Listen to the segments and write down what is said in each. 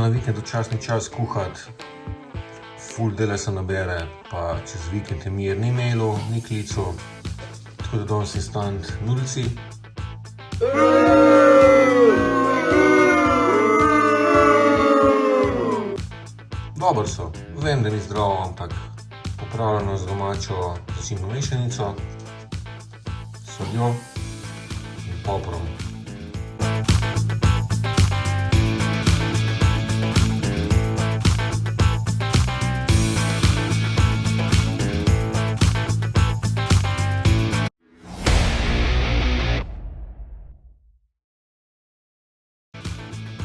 na vikend včasni čas kuhati, ful dela se nabere, pa čez vikend je mir, ni mailu, ni klicu, tako da danes instant nudelci. Dober so, vem, da ni zdravo, ampak popravljeno z domačo začimno mešanico, soljo in poprom.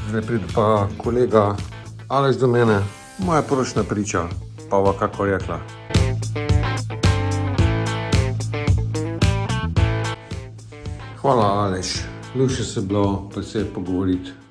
Zdaj pride pa kolega Aleš do mene, moja poročna priča, pa bova kako rekla. Hvala Aleš, ljubše se bilo precej pogovoriti.